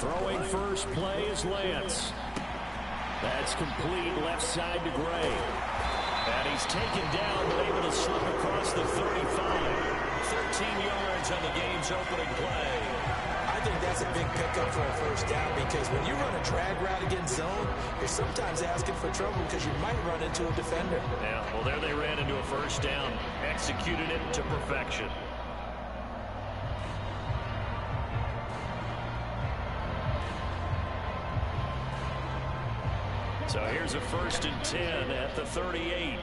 Throwing first play is Lance. That's complete left side to Gray. And he's taken down, but able to slip across the 35. 13 yards on the game's opening play. I think that's a big pickup for a first down because when you run a drag route against zone, you're sometimes asking for trouble because you might run into a defender. Yeah, well, there they ran into a first down. Executed it to perfection. So here's a 1st and 10 at the 38.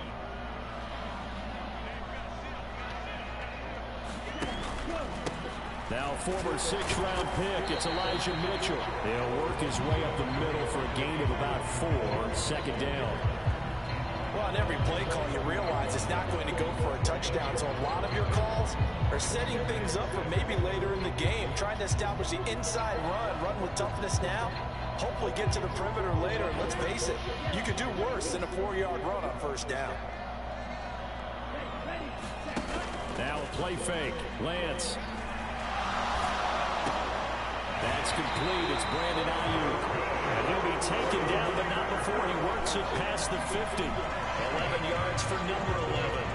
Now former 6th-round pick, it's Elijah Mitchell. He'll work his way up the middle for a gain of about 4 on 2nd down. Well, on every play call, you realize it's not going to go for a touchdown. So a lot of your calls are setting things up for maybe later in the game, trying to establish the inside run with toughness now. Hopefully get to the perimeter later, and let's face it, you could do worse than a 4-yard run on 1st down. Now a play fake. Lance. That's complete. It's Brandon Ayuk. And he'll be taken down, but not before he works it past the 50. 11 yards for number 11.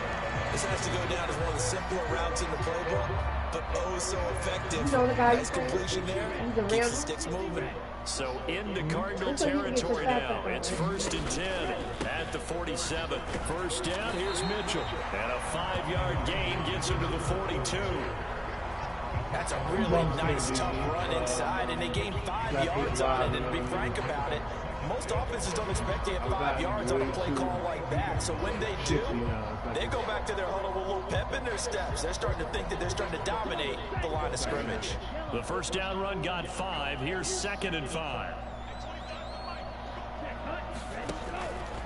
This has to go down as one of the simpler routes in the playbook, but oh so effective. Nice completion there. Keeps the sticks moving. So into Cardinal territory now. It's 1st and 10 at the 47. First down, here's Mitchell. And a 5-yard gain gets him to the 42. That's a really nice, tough run inside, and they gained 5 yards on it. And to be frank about it, most offenses don't expect to get 5 yards on a play call like that. So when they do, they go back to their huddle with a little pep in their steps. They're starting to think that they're starting to dominate the line of scrimmage. The first down run got 5. Here's 2nd and 5.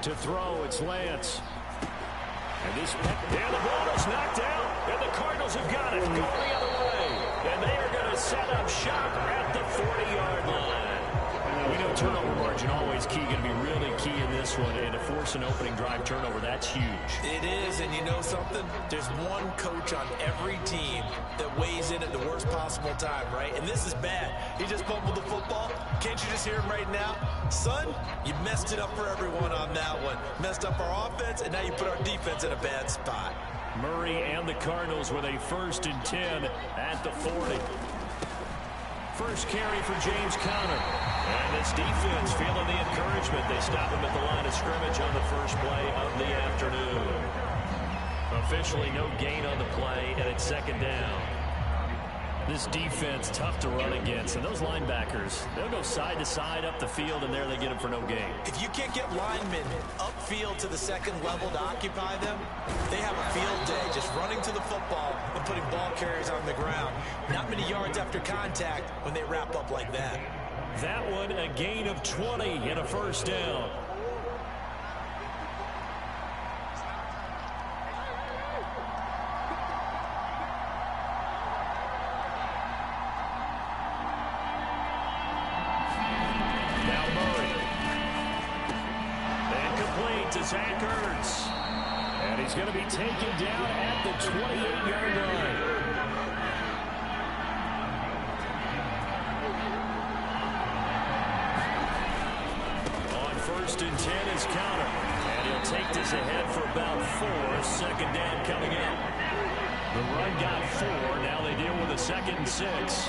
To throw, it's Lance. And this, and the ball is knocked out, and the Cardinals have got it. Going the other way. And they are going to set up shop at the 40-yard line. We know turnover margin always key, going to be really key in this one. And to force an opening drive turnover, that's huge. It is, and you know something? There's one coach on every team that weighs in at the worst possible time, right? And this is bad. He just fumbled the football. Can't you just hear him right now? Son, you messed it up for everyone on that one. Messed up our offense, and now you put our defense in a bad spot. Murray and the Cardinals with a 1st and 10 at the 40. First carry for James Conner. And this defense feeling the encouragement. They stop him at the line of scrimmage on the first play of the afternoon. Officially no gain on the play, and it's 2nd down. This defense tough to run against, and those linebackers, they'll go side to side up the field, and there they get them for no gain. If you can't get linemen upfield to the 2nd level to occupy them, they have a field day just running to the football and putting ball carriers on the ground. Not many yards after contact when they wrap up like that. That one a gain of 20 and a 1st down. Zach Ertz. And he's going to be taken down at the 28-yard line. On 1st and 10 is Conner. And he'll take this ahead for about 4. 2nd down coming up. The run got 4. Now they deal with a 2nd and 6.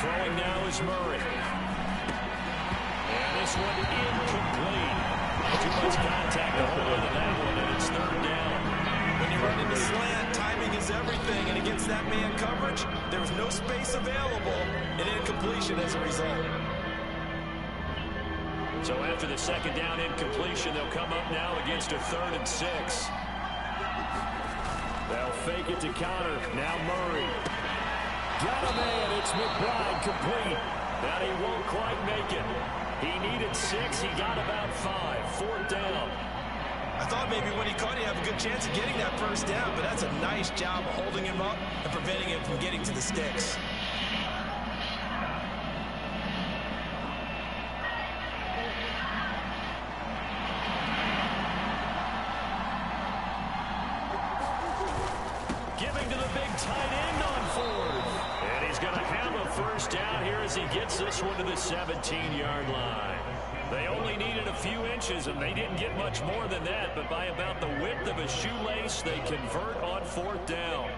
Throwing now is Murray. And this one incomplete. Too much contact to hold on to that one, and it's 3rd down. When you run into slant, timing is everything, and against that man coverage, there was no space available, and incompletion as a result. So after the 2nd down incompletion, they'll come up now against a 3rd and 6. They'll fake it to Conner. Now Murray. Got a man, it's McBride complete. But he won't quite make it. He needed 6, he got about 5. 4th down. I thought maybe when he caught, he'd have a good chance of getting that 1st down, but that's a nice job of holding him up and preventing him from getting to the sticks. Giving first down here as he gets this one to the 17-yard line. They only needed a few inches, and they didn't get much more than that, but by about the width of a shoelace, they convert on fourth down.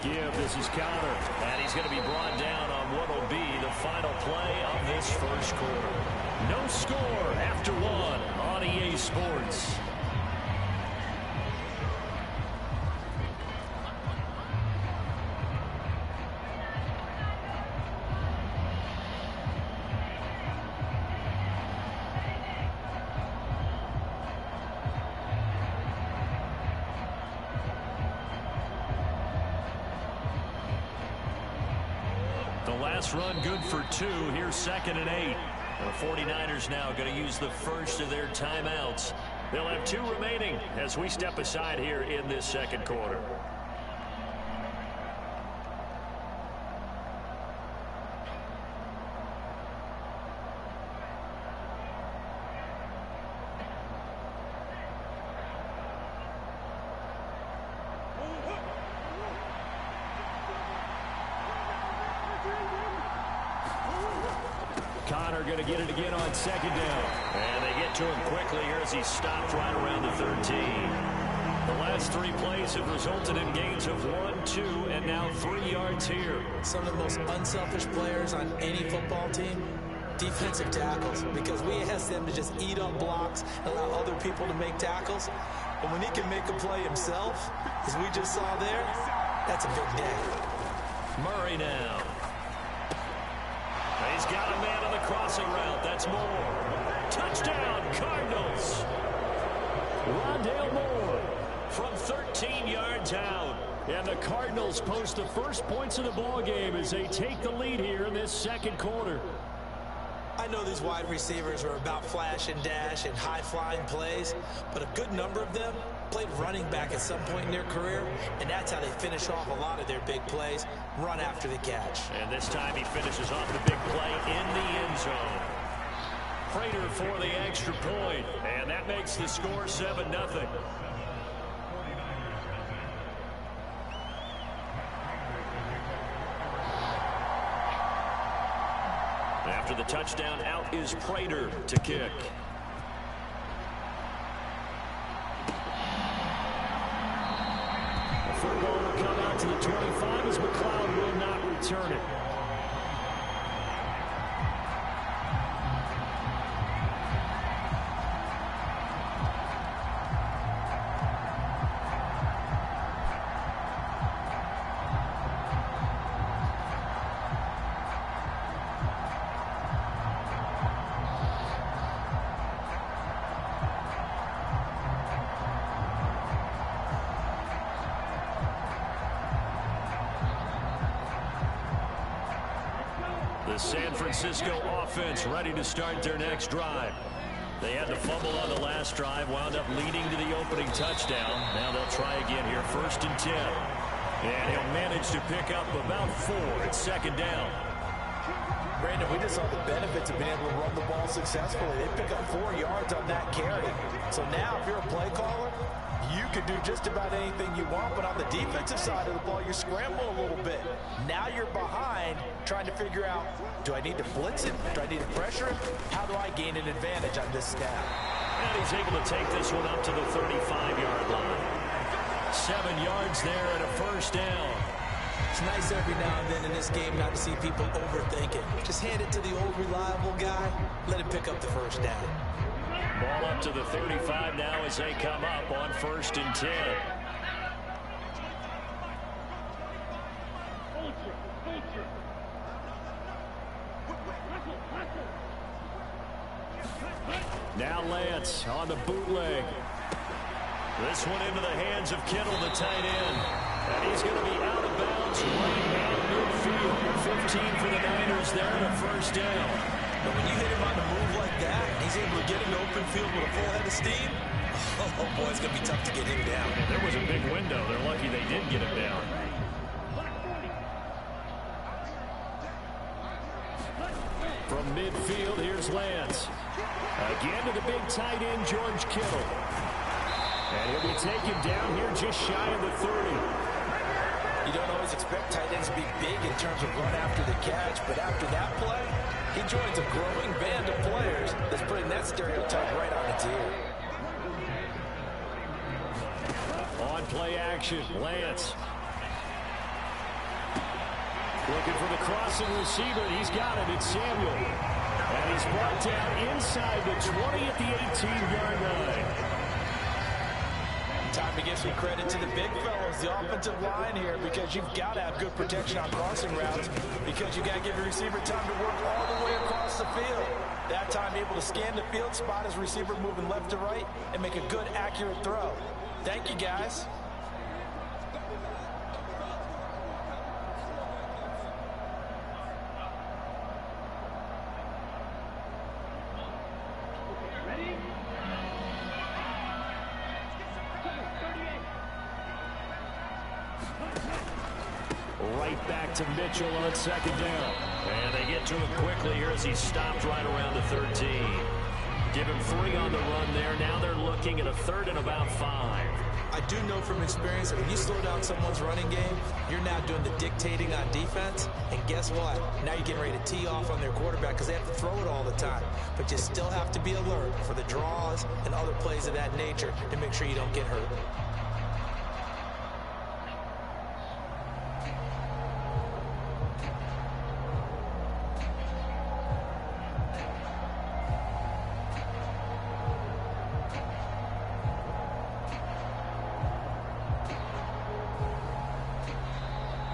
Give. This is Connor, and he's going to be brought down on what will be the final play of this first quarter. No score after one on EA Sports. Last run good for 2. Here's 2nd and 8. The 49ers now going to use the first of their timeouts. They'll have 2 remaining as we step aside here in this second quarter. Connor going to get it again on 2nd down. And they get to him quickly here as he stopped right around the 13. The last 3 plays have resulted in gains of 1, 2, and now 3 yards here. Some of the most unselfish players on any football team, defensive tackles, because we ask them to just eat up blocks, allow other people to make tackles. But when he can make a play himself, as we just saw there, that's a big day. Murray now. He's got a man on the crossing route. That's Moore. Touchdown, Cardinals. Rondale Moore from 13 yards out. And the Cardinals post the first points of the ball game as they take the lead here in this second quarter. I know these wide receivers are about flash and dash and high-flying plays, but a good number of them played running back at some point in their career, and that's how they finish off a lot of their big plays, run after the catch. And this time he finishes off the big play in the end zone. Prater for the extra point, and that makes the score 7-0. After the touchdown, out is Prater to kick. The football will come out to the 25 as McLeod will not return it. The San Francisco offense ready to start their next drive. They had the fumble on the last drive, wound up leading to the opening touchdown. Now they'll try again here, 1st and 10. And he'll manage to pick up about 4 at 2nd down. Brandon, we just saw the benefits of being able to run the ball successfully. They pick up 4 yards on that carry. So now if you're a play caller, you can do just about anything you want, but on the defensive side of the ball, you're scrambling a little bit. Now you're behind trying to figure out, do I need to blitz him? Do I need to pressure him? How do I gain an advantage on this snap? And he's able to take this one up to the 35-yard line. 7 yards there and a 1st down. It's nice every now and then in this game not to see people overthink it. Just hand it to the old reliable guy, let him pick up the 1st down. Ball up to the 35 now as they come up on 1st and 10. Now Lance on the bootleg. This one into the hands of Kittle, the tight end. And he's going to be out of bounds right down midfield. 15 for the Niners there and a 1st down. But when you hit him on the move like that, he's able to get in the open field with a full head of steam. Oh, boy, it's going to be tough to get him down. And there was a big window. They're lucky they did get him down. From midfield, here's Lance. Again to the big tight end, George Kittle. And he'll be taken down here just shy of the 30. You don't always expect tight ends to be big in terms of run after the catch, but after that play, he joins a growing band of players that's putting that stereotype right on its ear. On play action, Lance. Looking for the crossing receiver, and he's got it. It's Samuel. And he's brought down inside the 20 at the 18-yard line. Time to give some credit to the big fellows, the offensive line here, because you've got to have good protection on crossing routes, because you got to give your receiver time to work all the way across the field. That time able to scan the field, spot his receiver moving left to right, and make a good, accurate throw. Thank you, guys. Right back to Mitchell on second down. And they get to him quickly here as he stopped right around the 13. Give him 3 on the run there. Now they're looking at a 3rd and about 5. I do know from experience that when you slow down someone's running game, you're now doing the dictating on defense. And guess what? Now you're getting ready to tee off on their quarterback because they have to throw it all the time. But you still have to be alert for the draws and other plays of that nature to make sure you don't get hurt.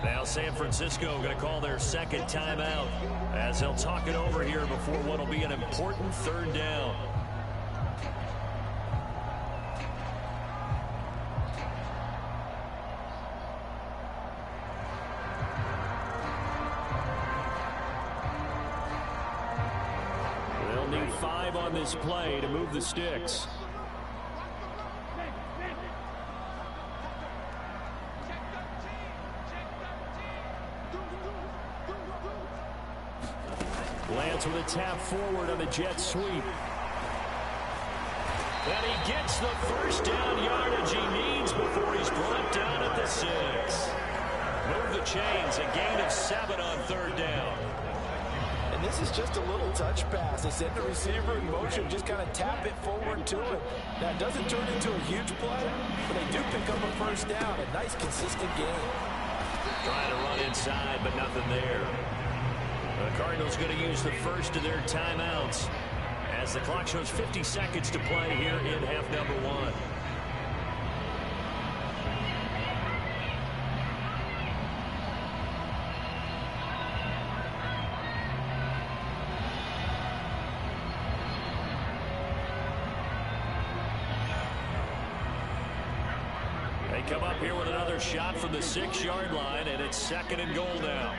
Now San Francisco going to call their second timeout as they'll talk it over here before what will be an important 3rd down. They'll need 5 on this play to move the sticks. Lance with a tap forward on the jet sweep. And he gets the first down yardage he needs before he's brought down at the 6. Move the chains, a gain of 7 on 3rd down. And this is just a little touch pass. They send the receiver in motion, just kind of tap it forward to him. Now, it doesn't turn into a huge play, but they do pick up a first down. A nice, consistent gain. Trying to run inside, but nothing there. The Cardinals going to use the first of their timeouts as the clock shows 50 seconds to play here in half number 1. They come up here with another shot from the 6-yard line, and it's 2nd and goal now.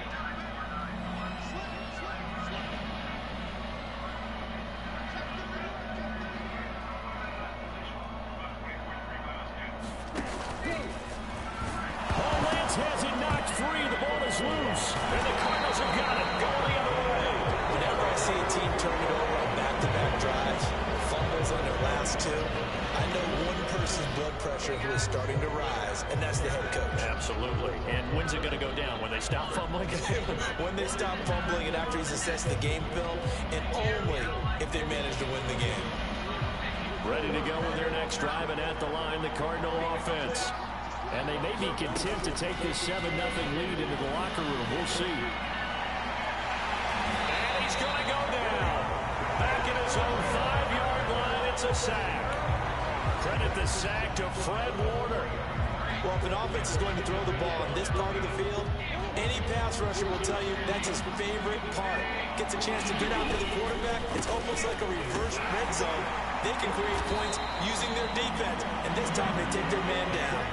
Has it knocked free. The ball is loose. And the Cardinals have got it. Go the other way. Whenever I see a team turn it over on back-to-back drives, fumbles on their last 2, I know one person's blood pressure who is starting to rise, and that's the head coach. Absolutely. And when's it going to go down? When they stop fumbling? When they stop fumbling and after he's assessed the game film, and only if they manage to win the game. Ready to go with their next drive, and at the line, the Cardinal offense. And they may be content to take this 7-0 lead into the locker room. We'll see. And he's going to go down. Back at his own 5-yard line, it's a sack. Credit the sack to Fred Warner. Well, if an offense is going to throw the ball on this part of the field, any pass rusher will tell you that's his favorite part. Gets a chance to get out to the quarterback. It's almost like a reverse red zone. They can create points using their defense, and this time they take their man down.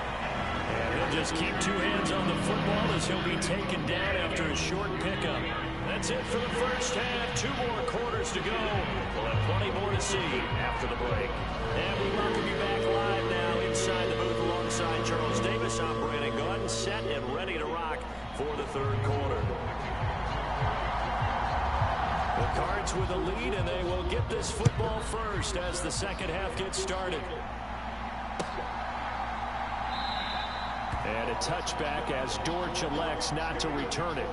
And he'll just keep 2 hands on the football as he'll be taken down after a short pickup. That's it for the first half. 2 more quarters to go. We'll have plenty more to see after the break. And we welcome you back live now inside the booth alongside Charles Davis. I'm Brandon Gunn, set and ready to rock for the 3rd quarter. The Cards with a lead, and they will get this football first as the second half gets started. And a touchback as Dortch elects not to return it.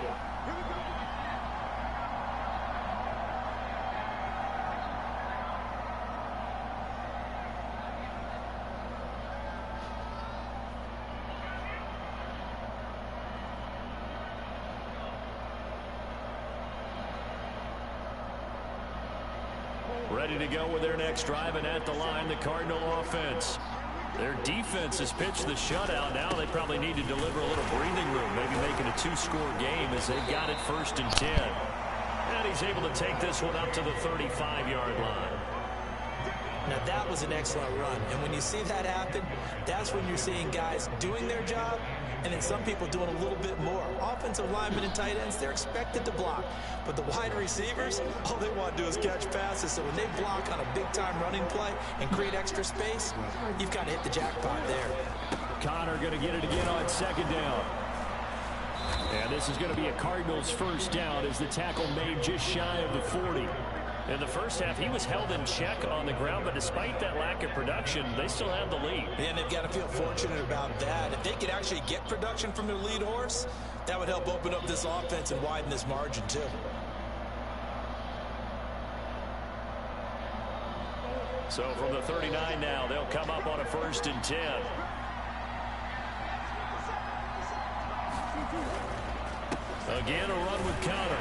Ready to go with their next drive, and at the line, the Cardinal offense. Their defense has pitched the shutout. Now they probably need to deliver a little breathing room, maybe make it a 2-score game as they've got it 1st and 10. And he's able to take this one up to the 35-yard line. Now that was an excellent run, and when you see that happen, that's when you're seeing guys doing their job and then some people doing a little bit more. Offensive linemen and tight ends, they're expected to block, but the wide receivers, all they want to do is catch passes. So when they block on a big-time running play and create extra space, you've got to hit the jackpot there. Connor going to get it again on 2nd down. And this is going to be a Cardinals 1st down as the tackle made just shy of the 40. In the first half, he was held in check on the ground, but despite that lack of production, they still have the lead. And they've got to feel fortunate about that. If they could actually get production from their lead horse, that would help open up this offense and widen this margin, too. So from the 39 now, they'll come up on a 1st and 10. Again, a run with Connor.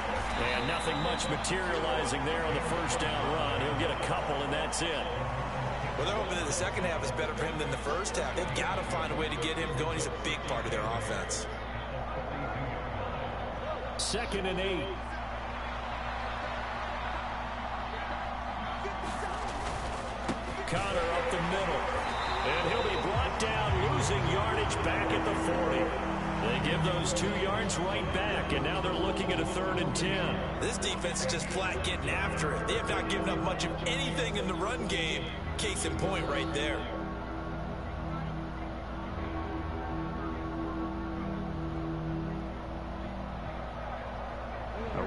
And nothing much materializing there on the 1st down run. He'll get a couple, and that's it. Well, they're hoping that the second half is better for him than the first half. They've got to find a way to get him going. He's a big part of their offense. 2nd and 8. Connor up the middle. And he'll be brought down, losing yardage back at the 40. They give those 2 yards right back, and now they're looking at a 3rd and 10. This defense is just flat getting after it. They have not given up much of anything in the run game. Case in point right there.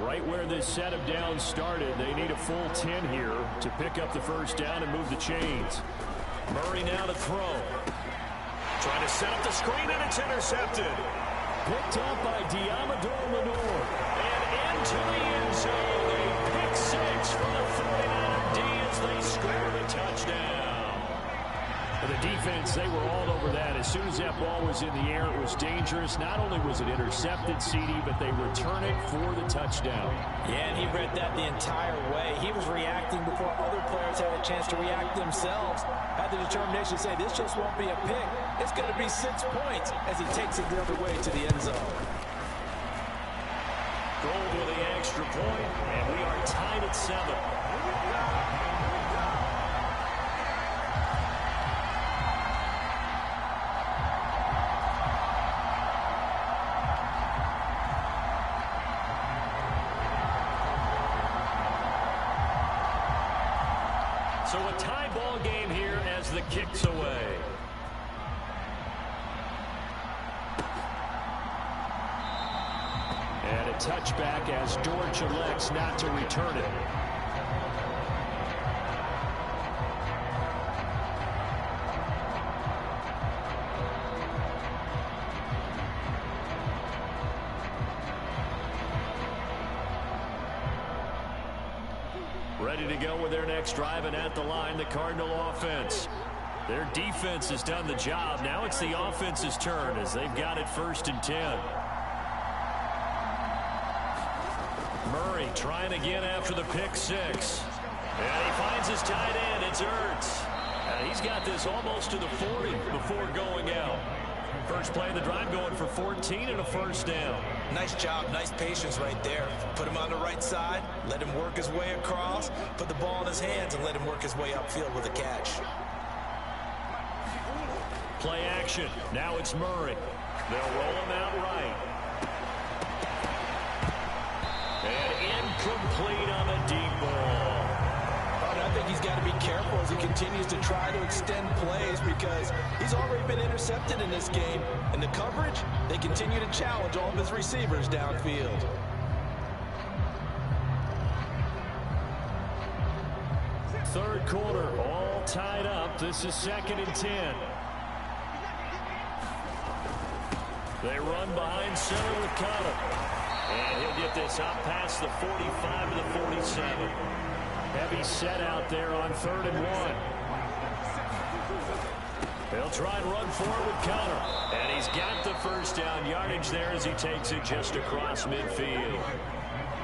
Right where this set of downs started, they need a full 10 here to pick up the 1st down and move the chains. Murray now to throw. Trying to set up the screen, and it's intercepted. Picked up by Diamador Lenore. And into the end zone. A pick 6 for the 49er D as they score the touchdown. For the defense, they were all over that. As soon as that ball was in the air, it was dangerous. Not only was it intercepted, CD, but they return it for the touchdown. Yeah, and he read that the entire way. He was reacting before other players had a chance to react themselves. Had the determination to say, this just won't be a pick. It's going to be 6 points as he takes it the other way to the end zone. Gold with the extra point, and we are tied at 7. So a tie ball game here as the kick's away. And a touchback as Dortch elects not to return it. Ready to go with their next drive, and at the line, the Cardinal offense. Their defense has done the job. Now it's the offense's turn as they've got it 1st and 10. Murray trying again after the pick 6. And he finds his tight end. It's Ertz. He's got this almost to the 40 before going out. First play of the drive going for 14 and a 1st down. Nice job, nice patience right there. Put him on the right side, let him work his way across, put the ball in his hands, and let him work his way upfield with a catch. Play action. Now it's Murray. They'll roll him out right. And incomplete on the deep ball. I think he's got to be careful as he continues to try to extend plays because he's already been intercepted in this game. And the coverage, they continue to challenge all of his receivers downfield. third quarter, all tied up. This is 2nd and 10. They run behind center with Connor. And he'll get this up past the 45 to the 47. Heavy set out there on 3rd and 1. He'll try and run forward with Connor. And he's got the first down yardage there as he takes it just across midfield.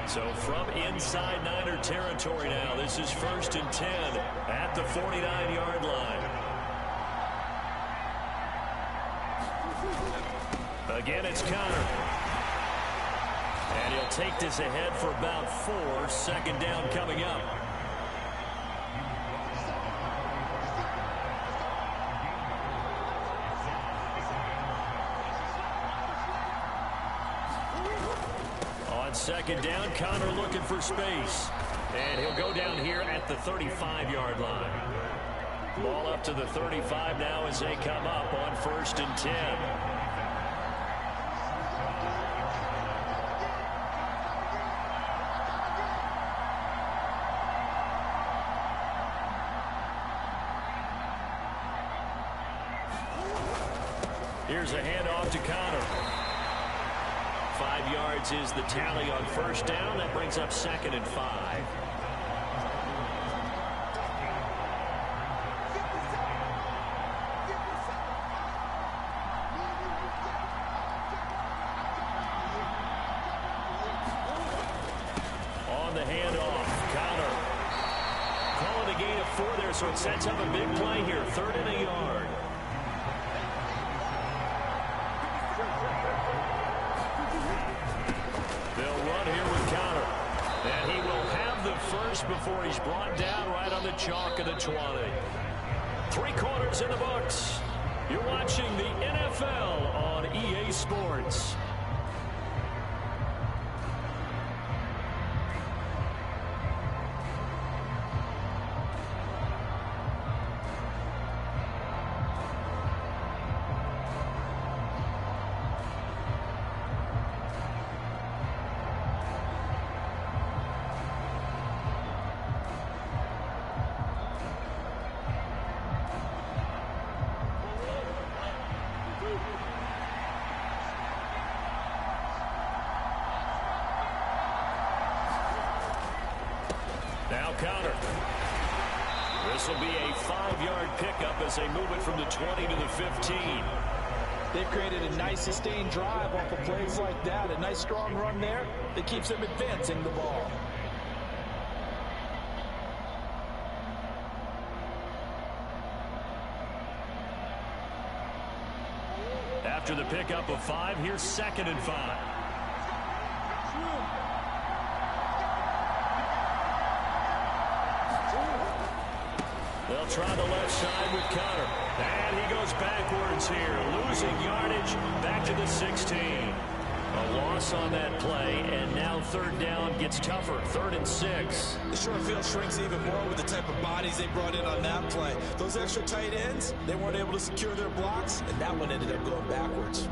So from inside Niner territory now, this is 1st and 10 at the 49-yard line. Again, it's Connor. And he'll take this ahead for about 4. 2nd down coming up. On 2nd down, Connor looking for space. And he'll go down here at the 35-yard line. Ball up to the 35 now as they come up on 1st and 10. Here's a handoff to Connor. 5 yards is the tally on 1st down. That brings up 2nd and 5. On the handoff, Connor. Calling a gain of 4 there, so it sets up a big play here. 3rd and a yard. Before he's brought down right on the chalk of the 20. 3 quarters in the books. You're watching the NFL on EA Sports. Now Connor. This will be a 5-yard pickup as they move it from the 20 to the 15. They've created a nice sustained drive off of plays like that. A nice strong run there that keeps them advancing the ball. After the pickup of 5, here's 2nd and 5. They'll try the left side with Connor. And he goes backwards here, losing yardage back to the 16. A loss on that play, and now 3rd down gets tougher, 3rd and 6. The short field shrinks even more with the type of bodies they brought in on that play. Those extra tight ends, they weren't able to secure their blocks, and that one ended up going backwards.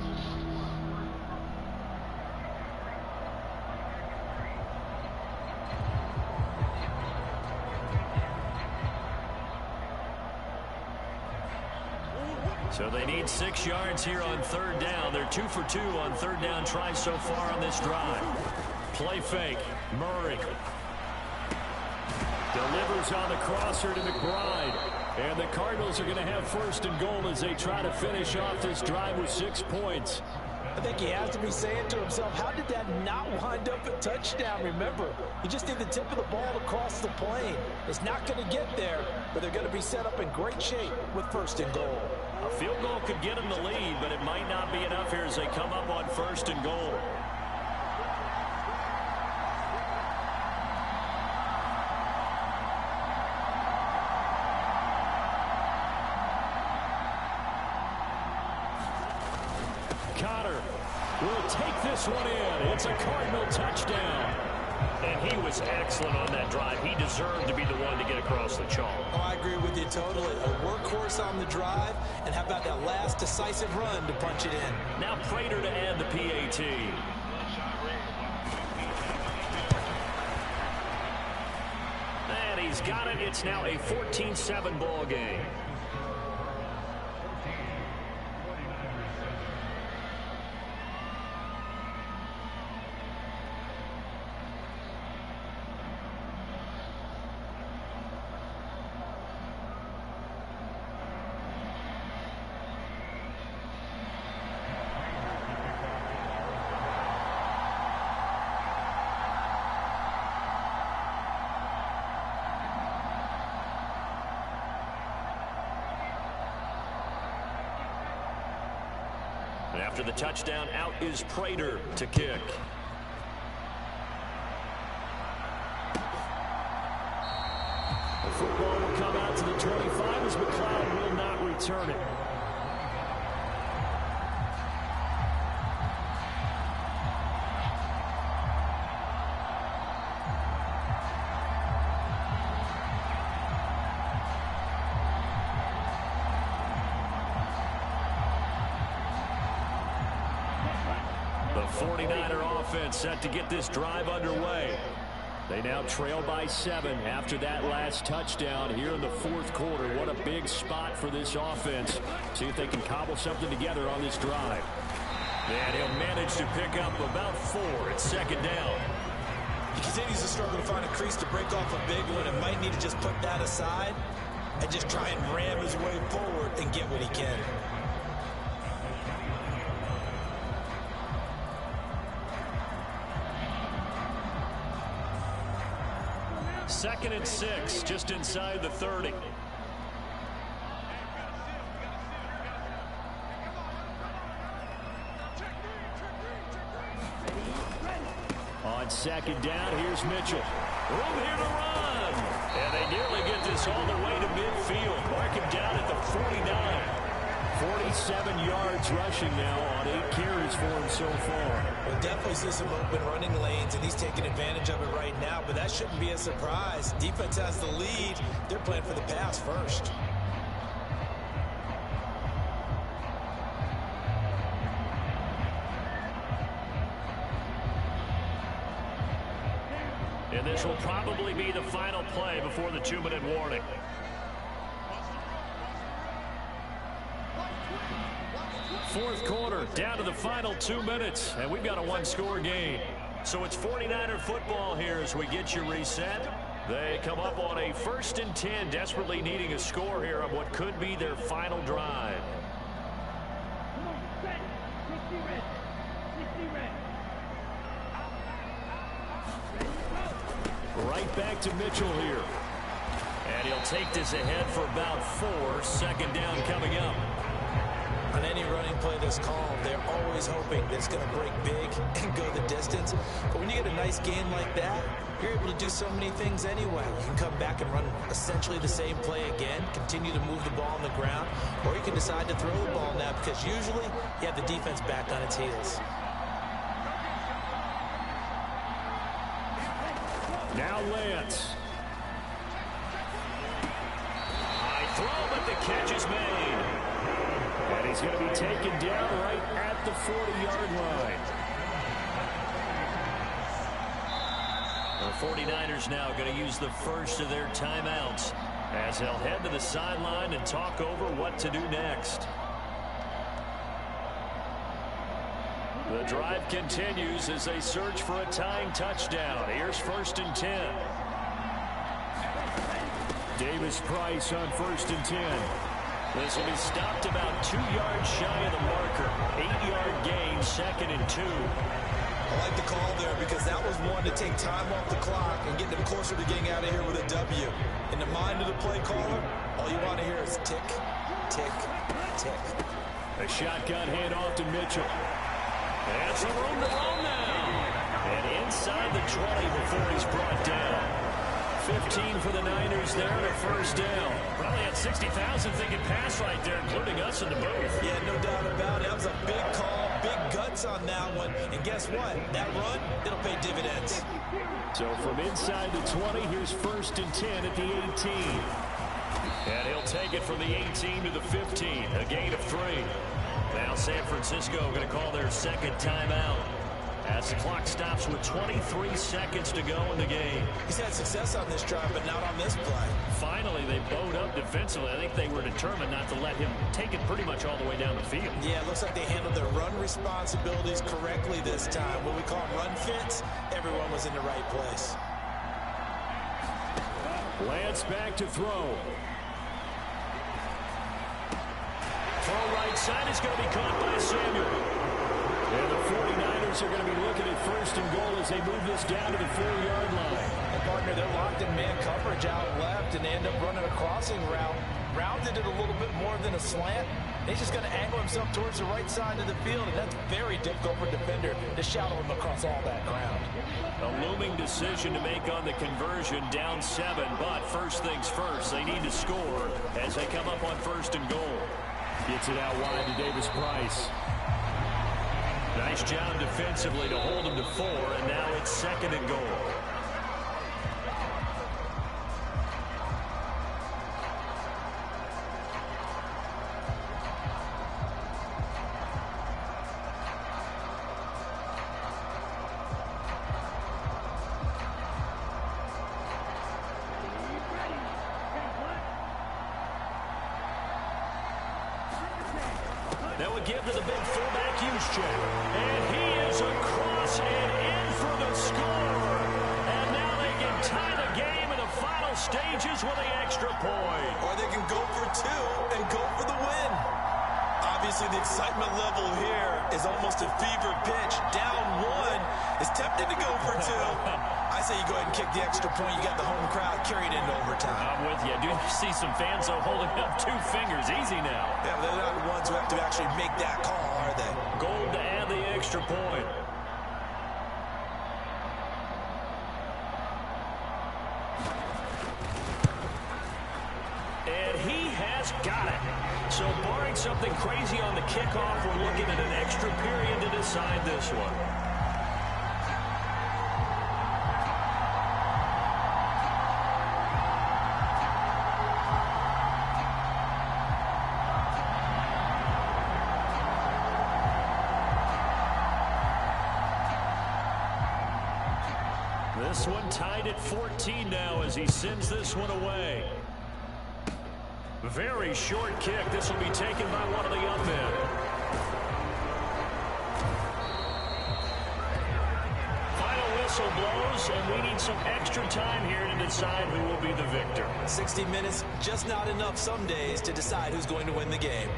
So they need 6 yards here on 3rd down. They're 2 for 2 on 3rd down tries so far on this drive. Play fake. Murray delivers on the crosser to McBride. And the Cardinals are going to have 1st and goal as they try to finish off this drive with 6 points. I think he has to be saying to himself, how did that not wind up a touchdown? Remember, he just did the tip of the ball across the plane. It's not going to get there, but they're going to be set up in great shape with 1st and goal. A field goal could get them the lead, but it might not be enough here as they come up on 1st and goal. Connor will take this one in. It's a Cardinal touchdown. And he was excellent on that drive. He deserved to be the one to get across the chalk. Oh, I agree with you totally. A workhorse on the drive, and how about that last decisive run to punch it in? Now Prater to add the PAT. And he's got it. It's now a 14-7 ball game. And after the touchdown, out is Prater to kick. The football will come out to the 25 as McLeod will not return it. The 49er offense set to get this drive underway. They now trail by 7 after that last touchdown here in the fourth quarter. What a big spot for this offense. See if they can cobble something together on this drive. And he'll manage to pick up about 4 at second down. He continues to struggle to find a crease to break off a big one and might need to just put that aside and just try and ram his way forward and get what he can. Second and 6, just inside the 30. On second down, here's Mitchell. Room here to run. And they nearly get this all the way to midfield. Mark him down at the 49. 47 yards rushing now on 8 carries for him so far. We'll definitely see some open running lanes, and he's taking advantage of it right now, but that shouldn't be a surprise. Defense has the lead. They're playing for the pass first. And this will probably be the final play before the 2-minute warning. Fourth quarter, down to the final 2 minutes, and we've got a one-score game. So it's 49er football here as we get you reset. They come up on a 1st and 10, desperately needing a score here on what could be their final drive. Right back to Mitchell here. And he'll take this ahead for about 4. Second down coming up. On any running play that's called, they're always hoping that it's going to break big and go the distance. But when you get a nice game like that, you're able to do so many things anyway. You can come back and run essentially the same play again, continue to move the ball on the ground, or you can decide to throw the ball now because usually you have the defense back on its heels. Now Lance. High throw, but the catch is made. And he's going to be taken down right at the 40-yard line. The 49ers now going to use the first of their timeouts as they'll head to the sideline and talk over what to do next. The drive continues as they search for a tying touchdown. Here's 1st and 10. Davis Price on 1st and 10. This will be stopped about 2 yards shy of the marker. 8-yard gain, 2nd and 2. I like the call there because that was one to take time off the clock and get them closer to getting out of here with a W. In the mind of the play caller, all you want to hear is tick, tick, tick. A shotgun handoff to Mitchell. And some room to run now. And inside the 20 before he's brought down. 15 for the Niners there and a 1st down. Probably had 60,000 thinking pass right there, including us in the booth. Yeah, no doubt about it. That was a big call, big guts on that one. And guess what? That run, it'll pay dividends. So from inside the 20, here's 1st and 10 at the 18. And he'll take it from the 18 to the 15, a gain of 3. Now San Francisco going to call their 2nd timeout. As the clock stops with 23 seconds to go in the game. He's had success on this drive, but not on this play. Finally, they bowed up defensively. I think they were determined not to let him take it pretty much all the way down the field. Yeah, it looks like they handled their run responsibilities correctly this time. What we call run fits, everyone was in the right place. Lance back to throw. Throw right side is going to be caught by Samuel. And the 49ers are going to be looking at first and goal as they move this down to the 4-yard line. And partner, they're locked in man coverage out left, and they end up running a crossing route. Rounded it a little bit more than a slant. He's just going to angle himself towards the right side of the field, and that's very difficult for a defender to shadow him across all that ground. A looming decision to make on the conversion, down 7, but first things first, they need to score as they come up on first and goal. Gets it out wide to Davis Price. Nice job defensively to hold him to 4, and now it's second and goal. That would give to the big fullback Juszczyk. And he is across and in for the score. And now they can tie the game in the final stages with the extra point. Or they can go for 2 and go for the win. Obviously, the excitement level here is almost a fever pitch. Down 1 is tempted to go for 2. I say you go ahead and kick the extra point. You got the home crowd carried into overtime. I'm with you. I do see some fans holding up 2 fingers. Easy now. Yeah, they're not the ones who have to actually make that call, are they? Gold to add the extra point. And he has got it. So barring something crazy on the kickoff, we're looking at an extra period to decide this one. This one tied at 14 now as he sends this one away. Very short kick. This will be taken by one of the up men. Final whistle blows, and we need some extra time here to decide who will be the victor. 60 minutes, just not enough some days to decide who's going to win the game.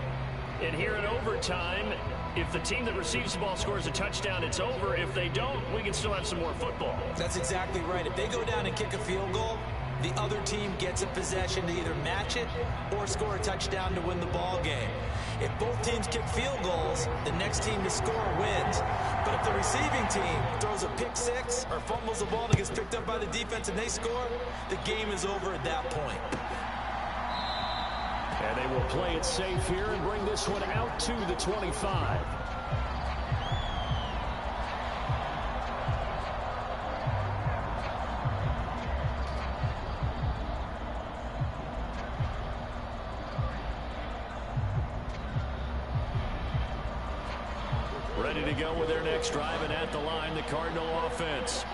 And here in overtime, if the team that receives the ball scores a touchdown, it's over. If they don't, we can still have some more football. That's exactly right. If they go down and kick a field goal, the other team gets a possession to either match it or score a touchdown to win the ball game. If both teams kick field goals, the next team to score wins. But if the receiving team throws a pick 6 or fumbles the ball and gets picked up by the defense and they score, the game is over at that point. And they will play it safe here and bring this one out to the 25. Ready to go with their next drive, and at the line, the Cardinal offense.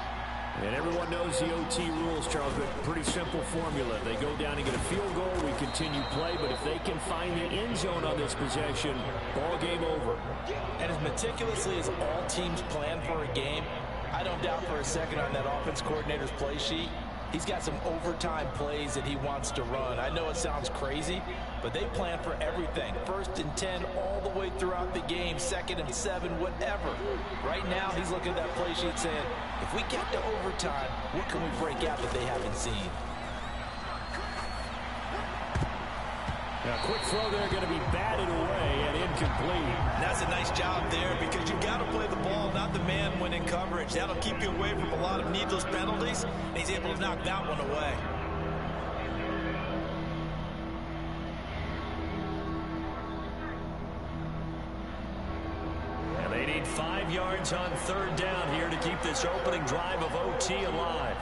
And everyone knows the OT rules, Charles, but pretty simple formula. They go down and get a field goal, we continue play, but if they can find the end zone on this possession, ball game over. And as meticulously as all teams plan for a game, I don't doubt for a second on that offense coordinator's play sheet, he's got some overtime plays that he wants to run. I know it sounds crazy, but they plan for everything. 1st and 10 all the way throughout the game, 2nd and 7, whatever. Right now, he's looking at that play sheet saying, if we get to overtime, what can we break out that they haven't seen? Now, quick throw there, going to be batted away and incomplete. That's a nice job there because you got to play the ball, not the man when in coverage. That'll keep you away from a lot of needless penalties, and he's able to knock that one away. And they need 5 yards on 3rd down here to keep this opening drive of OT alive.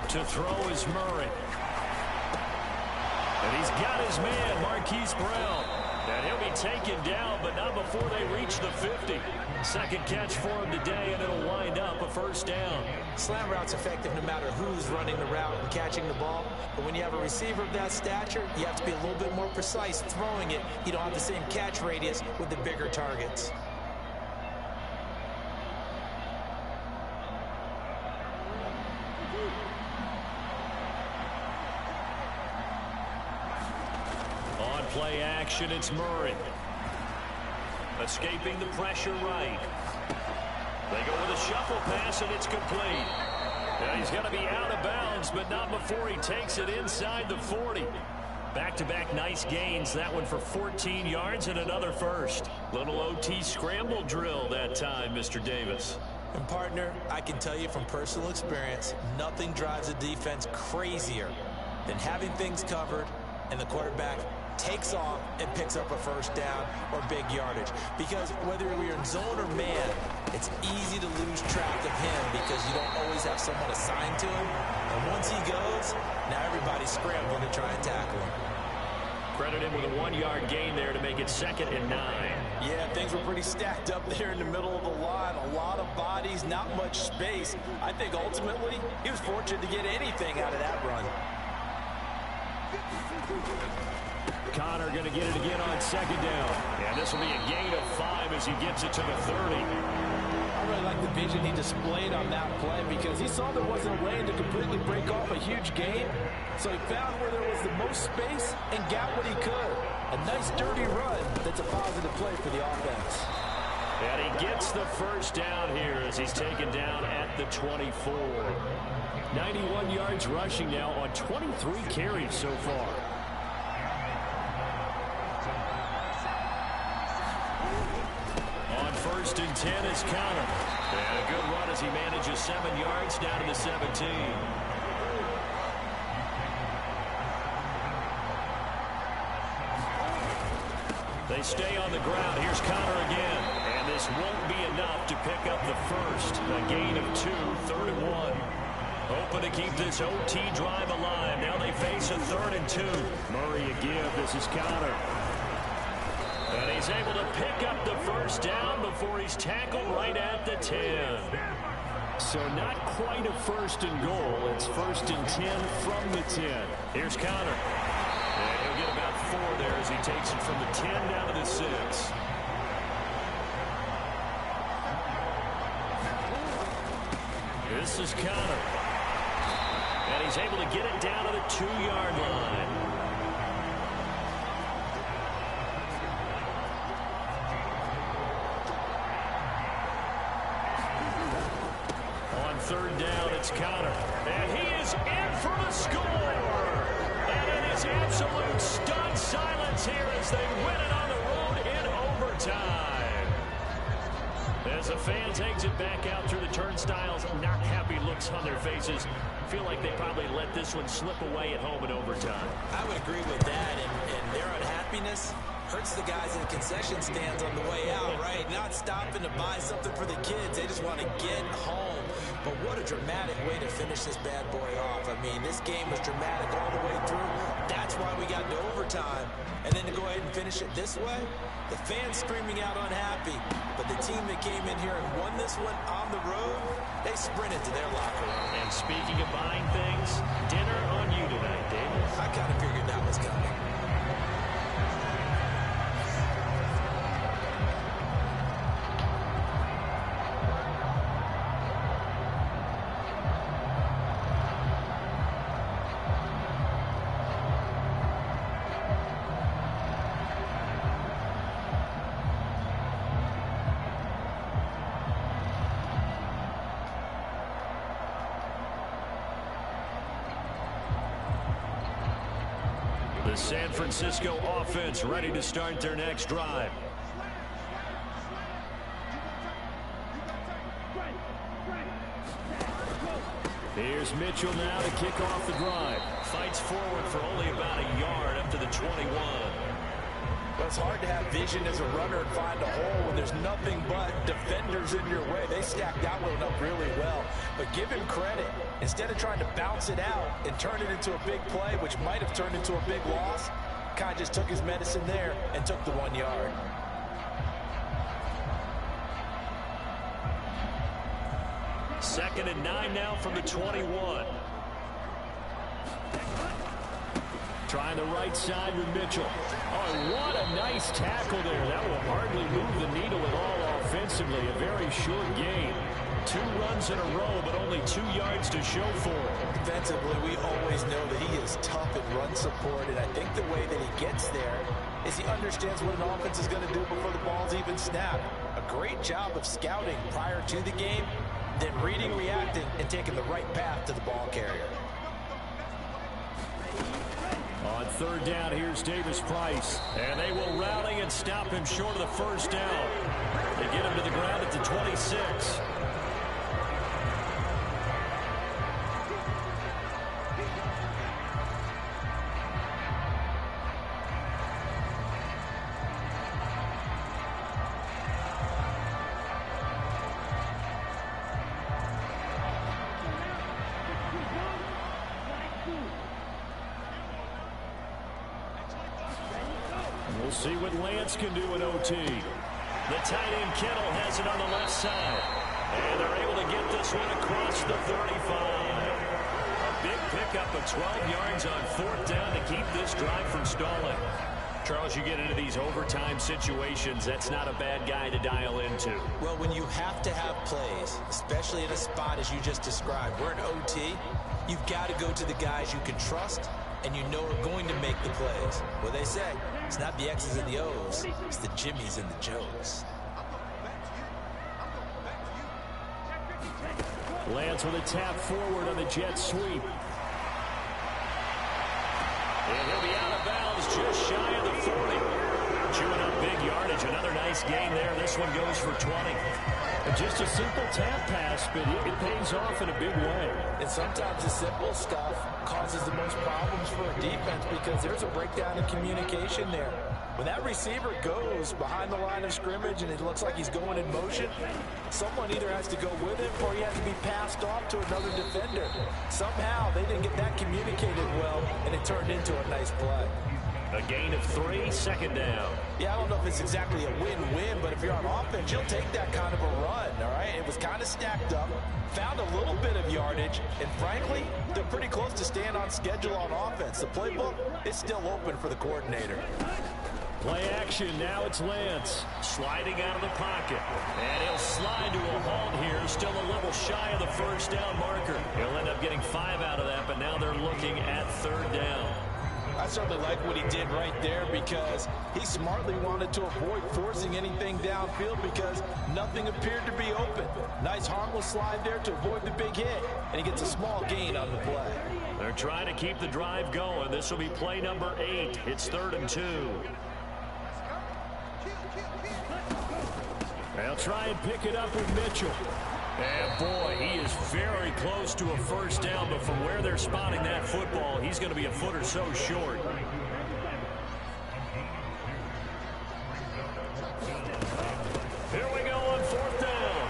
To throw is Murray. And he's got his man, Marquise Brown. And he'll be taken down, but not before they reach the 50. Second catch for him today, and it'll wind up a first down. Slant route's effective no matter who's running the route and catching the ball. But when you have a receiver of that stature, you have to be a little bit more precise throwing it. You don't have the same catch radius with the bigger targets. On play action, it's Murray. Escaping the pressure right. They go with a shuffle pass, and it's complete. Now he's going to be out of bounds, but not before he takes it inside the 40. Back-to-back nice gains. That one for 14 yards and another first. Little OT scramble drill that time, Mr. Davis. And partner, I can tell you from personal experience, nothing drives a defense crazier than having things covered and the quarterback takes off and picks up a first down or big yardage. Because whether you're in zone or man, it's easy to lose track of him because you don't always have someone assigned to him. And once he goes, now everybody's scrambling to try and tackle him. Credit him with a 1-yard gain there to make it 2nd and 9. Yeah, things were pretty stacked up there in the middle of the line. A lot of bodies, not much space. I think ultimately he was fortunate to get anything out of that run. Connor going to get it again on 2nd down. And this will be a gain of 5 as he gets it to the 30. I really like the vision he displayed on that play because he saw there wasn't a lane to completely break off a huge gain. So he found where there was the most space and got what he could. A nice dirty run that's a positive play for the offense. And he gets the first down here as he's taken down at the 24. 91 yards rushing now on 23 carries so far. On 1st and 10 is Connor. And a good run as he manages 7 yards down to the 17. They stay on the ground. Here's Connor again. And this won't be enough to pick up the first. A gain of 2, 3rd and 1. Hoping to keep this OT drive alive. Now they face a 3rd and 2. Murray a give. This is Connor. And he's able to pick up the first down before he's tackled right at the 10. So not quite a 1st and goal. It's 1st and 10 from the 10. Here's Connor. And he'll get about 4 there as he takes it from the 10 down to the 6. This is Connor. And he's able to get it down to the 2-yard line. On 3rd down, it's Connor. And he is in for the score. And it is absolute stunned silence here as they win it on the road in overtime. As the fan takes it back out through the turnstiles, not happy looks on their faces. Feel like they probably let this one slip away at home in overtime. I would agree with that, and their unhappiness hurts the guys in the concession stands on the way out, right? Not stopping to buy something for the kids. They just want to get home. But what a dramatic way to finish this bad boy off. I mean, this game was dramatic all the way through. That's why we got to overtime. And then to go ahead and finish it this way, the fans screaming out unhappy. But the team that came in here and won this one on the road, they sprinted to their locker room. And speaking of buying things, dinner on you tonight, David. I kind of figured that was coming. The San Francisco offense ready to start their next drive. Here's Mitchell now to kick off the drive. Fights forward for only about a yard up to the 21. Well, it's hard to have vision as a runner and find a hole when there's nothing but defenders in your way. They stacked that one up really well. But give him credit. Instead of trying to bounce it out and turn it into a big play, which might have turned into a big loss, kind of just took his medicine there and took the 1 yard. Second and 9 now from the 21. Trying the right side with Mitchell. Oh, what a nice tackle there. That will hardly move the needle at all offensively. A very short game. 2 runs in a row, but only 2 yards to show for it. Defensively, we always know that he is tough in run support, and I think the way that he gets there is he understands what an offense is going to do before the ball's even snapped. A great job of scouting prior to the game, then reading, reacting, and taking the right path to the ball carrier. On third down, here's Davis Price. And they will rally and stop him short of the first down. They get him to the ground at the 26. We'll see what Lance can do in OT. The tight end Kittle has it on the left side. And they're able to get this one across the 35. A big pickup of 12 yards on fourth down to keep this drive from stalling. Charles, you get into these overtime situations, that's not a bad guy to dial into. Well, when you have to have plays, especially in a spot as you just described, we're in OT, you've got to go to the guys you can trust and you know are going to make the plays. Well, they say, it's not the X's and the O's, it's the Jimmys and the Joes. Lance with a tap forward on the jet sweep. And he'll be out of bounds just shy of the 40. Chewing up big yardage. Another nice gain there. This one goes for 20. Just a simple tap pass, but it pays off in a big way. And sometimes the simple stuff causes the most problems for a defense because there's a breakdown in communication there. When that receiver goes behind the line of scrimmage and it looks like he's going in motion, someone either has to go with him or he has to be passed off to another defender. Somehow they didn't get that communicated well, and it turned into a nice play. A gain of 3, second down. Yeah, I don't know if it's exactly a win-win, but if you're on offense, you'll take that kind of a run, all right? It was kind of stacked up, found a little bit of yardage, and frankly, they're pretty close to staying on schedule on offense. The playbook is still open for the coordinator. Play action, now it's Lance. Sliding out of the pocket. And he'll slide to a halt here, still a little shy of the first down marker. He'll end up getting 5 out of that, but now they're looking at third down. I certainly like what he did right there because he smartly wanted to avoid forcing anything downfield because nothing appeared to be open. Nice harmless slide there to avoid the big hit, and he gets a small gain on the play. They're trying to keep the drive going. This will be play number 8. It's 3rd and 2. They'll try and pick it up with Mitchell. And boy, he is very close to a first down, but from where they're spotting that football, he's going to be a foot or so short. Here we go on 4th down.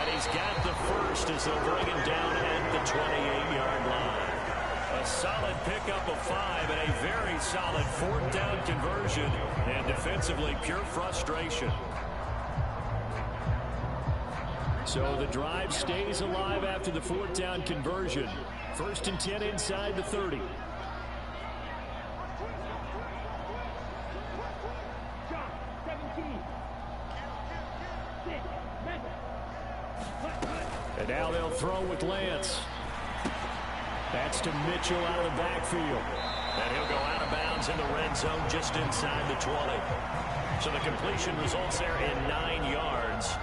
And he's got the first as they'll bring him down at the 28-yard line. A solid pickup of 5 and a very solid 4th down conversion. And defensively, pure frustration. So the drive stays alive after the 4th down conversion. 1st and 10 inside the 30. And now they'll throw with Lance. That's to Mitchell out of the backfield. And he'll go out of bounds in the red zone just inside the 20. So the completion results there in 9 yards.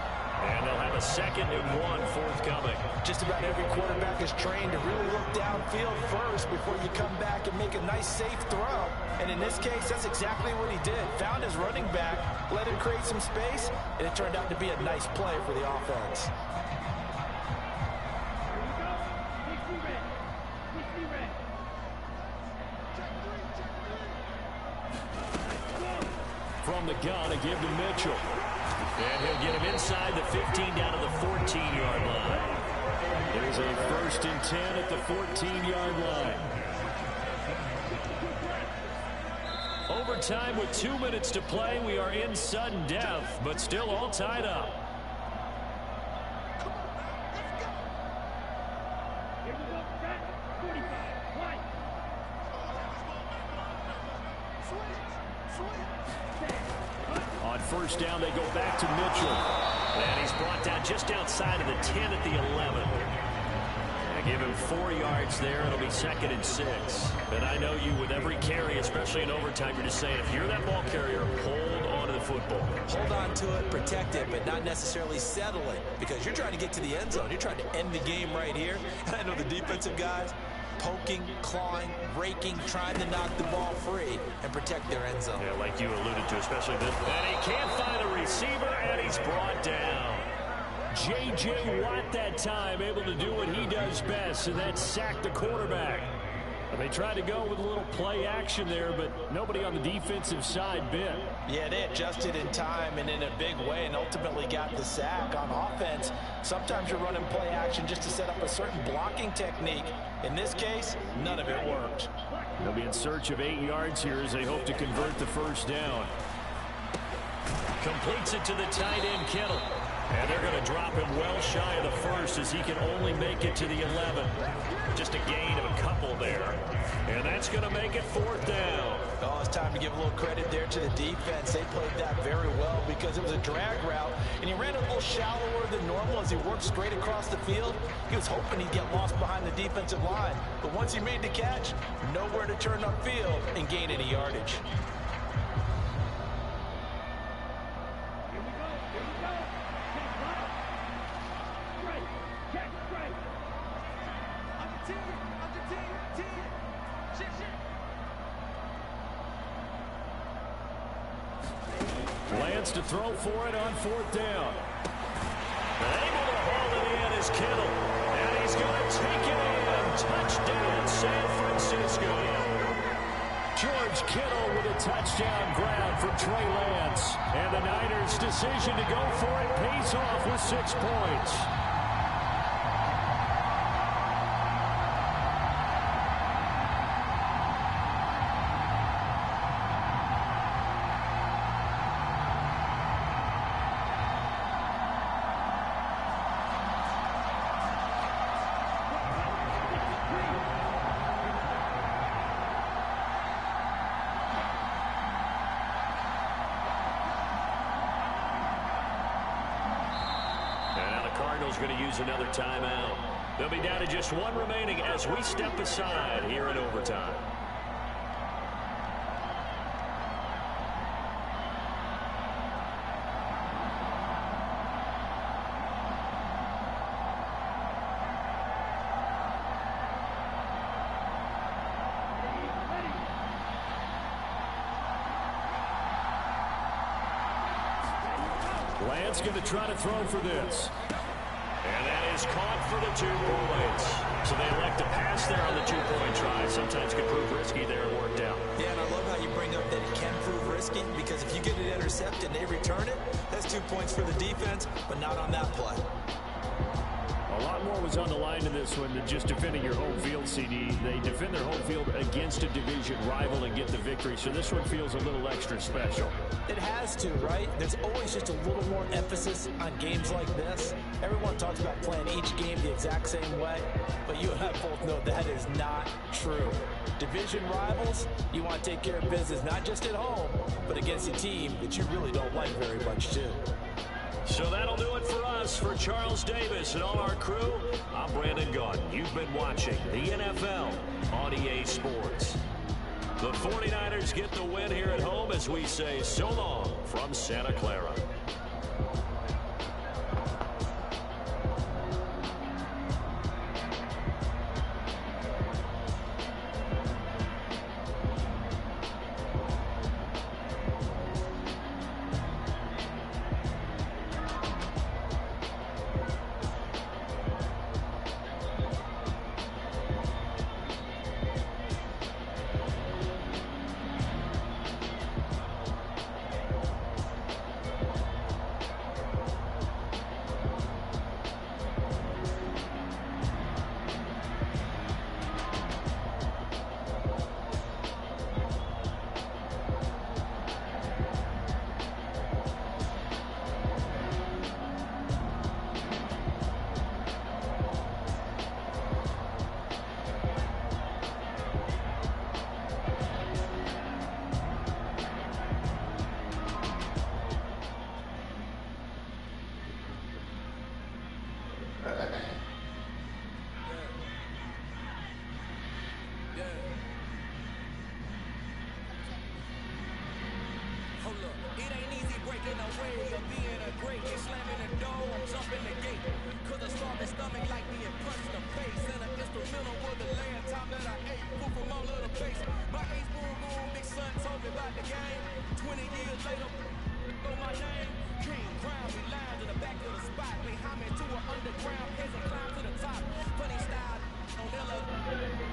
And they'll have a 2nd and 1 forthcoming. Just about every quarterback is trained to really look downfield first before you come back and make a nice, safe throw. And in this case, that's exactly what he did. Found his running back, let him create some space, and it turned out to be a nice play for the offense. From the gun, a give to Mitchell. And he'll get him inside the 15 down to the 14-yard line. There's a 1st and 10 at the 14-yard line. Overtime with 2 minutes to play. We are in sudden death, but still all tied up. On 1st down, they go back to Mitchell. And he's brought down just outside of the 10 at the 11. Give him 4 yards there. It'll be 2nd and 6. And I know you, with every carry, especially in overtime, you're just saying, if you're that ball carrier, hold on to the football. Hold on to it, protect it, but not necessarily settle it, because you're trying to get to the end zone. You're trying to end the game right here. And I know the defensive guys poking, clawing, raking, trying to knock the ball free and protect their end zone. Yeah, like you alluded to, especially this. And he can't find a receiver, and he's brought down. J.J. Watt that time, able to do what he does best, and that's sack the quarterback. They tried to go with a little play action there, but nobody on the defensive side bit. Yeah, they adjusted in time and in a big way and ultimately got the sack. On offense, sometimes you're running play action just to set up a certain blocking technique. In this case, none of it worked. They'll be in search of 8 yards here as they hope to convert the 1st down. Completes it to the tight end, Kittle. And they're going to drop him well shy of the 1st as he can only make it to the 11. Just a gain of a couple there. And that's going to make it 4th down. Oh, it's time to give a little credit there to the defense. They played that very well because it was a drag route, and he ran a little shallower than normal as he worked straight across the field. He was hoping he'd get lost behind the defensive line. But once he made the catch, nowhere to turn upfield and gain any yardage. Lance to throw for it on 4th down. Able to haul it in is Kittle. And he's going to take it in. Touchdown, San Francisco. George Kittle with a touchdown grab for Trey Lance. And the Niners' decision to go for it pays off with 6 points. Going to use another timeout. They'll be down to just 1 remaining as we step aside here in overtime. Lance going to try to throw for this. And that is caught for the 2 points. So they elect to pass there on the 2-point try. Sometimes can prove risky there and worked out. Yeah, and I love how you bring up that it can prove risky, because if you get it intercepted and they return it, that's 2 points for the defense, but not on that play. A lot more was on the line in this one than just defending your home field, CD. They defend their home field against a division rival and get the victory, so this one feels a little extra special. It has to, right? There's always just a little more emphasis on games like this. Everyone talks about playing each game the exact same way, but you and I both know that is not true. Division rivals, you want to take care of business not just at home, but against a team that you really don't like very much too. So that'll do it for us. For Charles Davis and all our crew, I'm Brandon Gaudin. You've been watching the NFL on EA Sports. The 49ers get the win here at home as we say so long from Santa Clara.